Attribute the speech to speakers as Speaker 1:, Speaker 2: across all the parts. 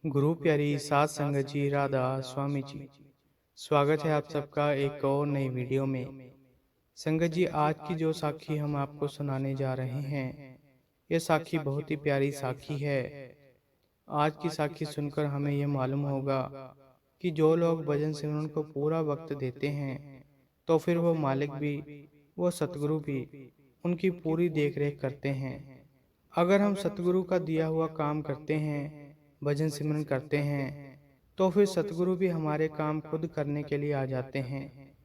Speaker 1: गुरु प्यारी सात संगत जी, राधा स्वामी जी। स्वागत है आप सबका एक और नई वीडियो में। संगत जी, आज की जो साखी हम आपको सुनाने जा रहे हैं, ये साखी बहुत ही प्यारी साखी है। आज की साखी सुनकर हमें ये मालूम होगा कि जो लोग भजन सिमरन को पूरा वक्त देते हैं, तो फिर वो मालिक भी, वो सतगुरु भी उनकी पूरी देख रेख करते हैं। अगर हम सतगुरु का दिया हुआ काम करते हैं, भजन सिमरन करते हैं, तो फिर सतगुरु भी हमारे काम खुद करने के लिए आ जाते हैं।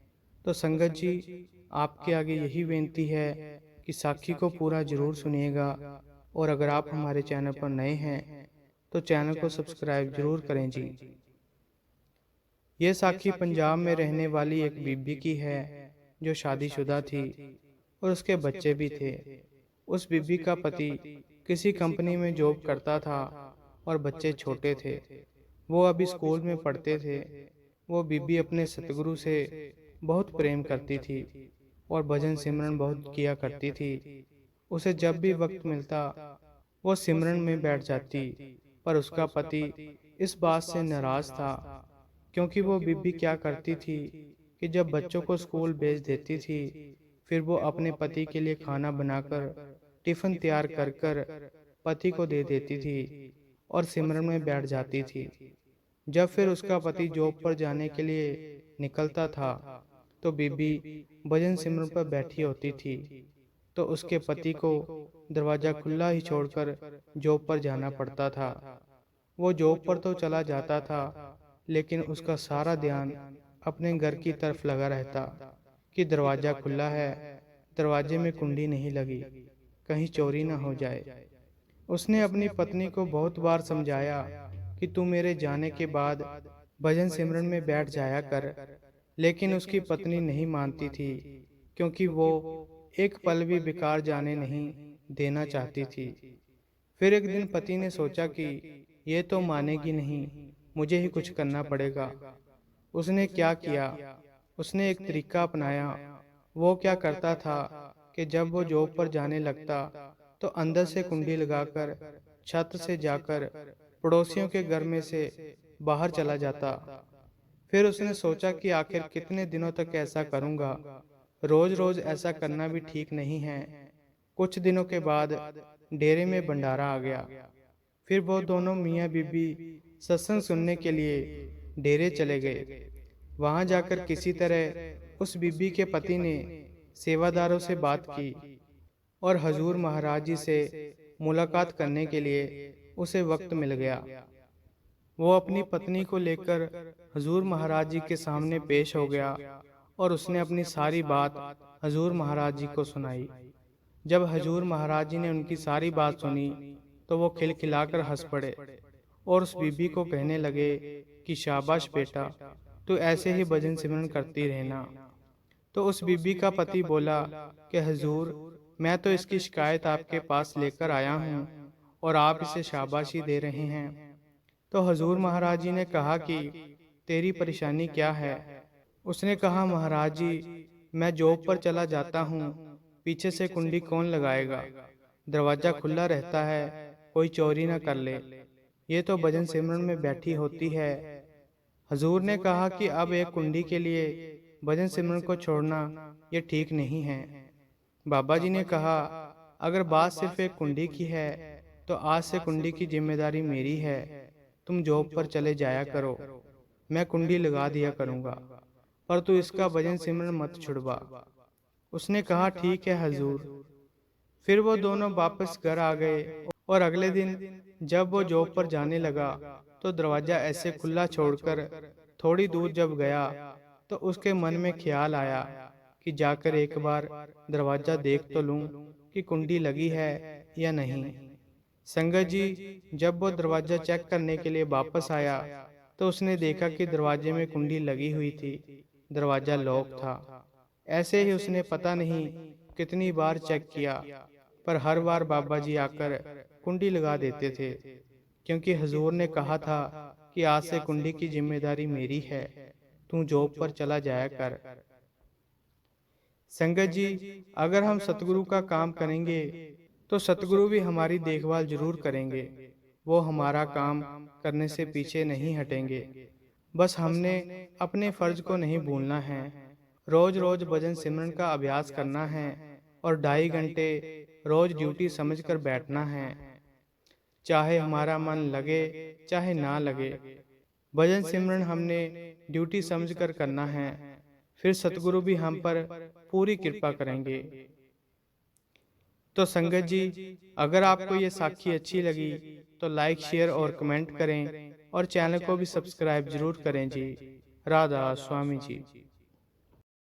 Speaker 1: तो संगत जी, आपके आगे यही बेनती है कि साखी को पूरा जरूर सुनिएगा, और अगर आप हमारे चैनल पर नए हैं तो चैनल को सब्सक्राइब जरूर करें जी। ये साखी पंजाब में रहने वाली एक बीबी की है, जो शादीशुदा थी और उसके बच्चे भी थे। उस बीबी का पति किसी कंपनी में जॉब करता था और बच्चे छोटे थे। वो अभी स्कूल में पढ़ते थे। वो बीबी अपने सतगुरु से बहुत प्रेम करती थी और भजन सिमरन बहुत किया करती थी। उसे जब भी वक्त मिलता वो सिमरन में बैठ जाती, पर उसका पति इस बात से नाराज था, क्योंकि वो बीबी क्या करती थी कि जब बच्चों को स्कूल भेज देती थी, फिर वो अपने पति के लिए खाना बनाकर टिफ़िन तैयार कर कर पति को दे देती थी और सिमरन में बैठ जाती थी। जब फिर उसका पति जॉब पर जाने के लिए निकलता था, तो बीबी भजन सिमरन पर बैठी होती थी। तो उसके पति को दरवाज़ा खुला ही छोड़कर जॉब पर जाना पड़ता था। वो जॉब पर तो चला जाता था, लेकिन उसका सारा ध्यान अपने घर की तरफ लगा रहता कि दरवाज़ा खुला है, दरवाजे में कुंडी नहीं लगी, कहीं चोरी ना हो जाए। उसने अपनी पत्नी को बहुत बार समझाया कि तू मेरे जाने के बाद भजन सिमरन में बैठ जाया कर, लेकिन उसकी पत्नी नहीं मानती थी, क्योंकि वो एक पल भी बेकार जाने नहीं देना चाहती थी। फिर एक दिन पति ने सोचा कि ये तो मानेगी नहीं, मुझे ही कुछ करना पड़ेगा। उसने क्या किया, उसने एक तरीका अपनाया। वो क्या करता था कि जब वो जॉब पर जाने लगता, तो अंदर से कुंडी लगाकर छत से जाकर पड़ोसियों के घर में से बाहर चला जाता। फिर उसने सोचा कि आखिर कितने दिनों तक ऐसा करूंगा, रोज रोज ऐसा करना भी ठीक नहीं है। कुछ दिनों के बाद डेरे में भंडारा आ गया। फिर वो दोनों मियाँ बीबी सत्संग सुनने के लिए डेरे चले गए। वहां जाकर किसी तरह उस बीबी के पति ने सेवादारों से बात की और हजूर महाराज जी से मुलाकात करने के लिए उसे वक्त मिल गया। वो अपनी पत्नी को लेकर हजूर महाराज जी के सामने पेश हो गया और उसने अपनी सारी बात हजूर महाराज जी को सुनाई। जब हजूर महाराज जी ने उनकी सारी बात सुनी, तो वो खिलखिलाकर हंस पड़े और उस बीबी को कहने लगे कि शाबाश बेटा, तू ऐसे ही भजन सिमरन करती रहना। तो उस बीबी का पति बोला कि हजूर, मैं तो इसकी शिकायत आपके पास लेकर आया हूँ और आप इसे शाबाशी दे रहे हैं। तो हजूर महाराज जी ने कहा कि तेरी परेशानी क्या है। उसने कहा, महाराज जी, मैं जॉब पर चला जाता हूँ, पीछे से कुंडी कौन लगाएगा, दरवाज़ा खुला रहता है, कोई चोरी ना कर ले। ये तो भजन सिमरन में बैठी होती है। हजूर ने कहा कि अब एक कुंडी के लिए भजन सिमरन को छोड़ना ये ठीक नहीं है। बाबा जी ने कहा, अगर बात सिर्फ एक कुंडी की है, तो आज से कुंडी की जिम्मेदारी मेरी है। तुम जॉब पर चले जाया करो, मैं कुंडी लगा दिया करूँगा, पर तू इसका भजन सिमरन मत छुड़वा। उसने कहा, ठीक है हजूर। फिर वो दोनों वापस घर आ गए और अगले दिन जब वो जॉब पर जाने लगा, तो दरवाज़ा ऐसे खुला छोड़कर थोड़ी दूर जब गया, तो उसके मन में ख्याल आया कि जाकर एक बार दरवाज़ा देख तो लूं कि कुंडी लगी है या नहीं। संगत जी, जब वो दरवाज़ा चेक करने के लिए वापस आया, तो उसने देखा कि दरवाजे में कुंडी लगी हुई थी, दरवाज़ा लॉक था। ऐसे ही उसने पता नहीं कितनी बार चेक किया, पर हर बार बाबा जी आकर कुंडी लगा देते थे, क्योंकि हजूर ने कहा था कि आज से कुंडी की जिम्मेदारी मेरी है, तू जॉब पर चला जाया कर। संगत जी, अगर हम सतगुरु का काम करेंगे, तो सतगुरु भी हमारी देखभाल जरूर करेंगे। वो हमारा काम करने से पीछे नहीं हटेंगे। बस हमने अपने फर्ज को नहीं भूलना है। रोज रोज भजन सिमरन का अभ्यास करना है और 2.5 घंटे रोज ड्यूटी समझकर बैठना है, चाहे हमारा मन लगे चाहे ना लगे। भजन सिमरन हमने ड्यूटी समझकर करना है, फिर सतगुरु भी हम पर पूरी कृपा करेंगे। तो संगत जी, अगर आपको ये साखी अच्छी लगी तो लाइक शेयर और कमेंट करें और चैनल को भी सब्सक्राइब जरूर करें जी। राधा स्वामी जी।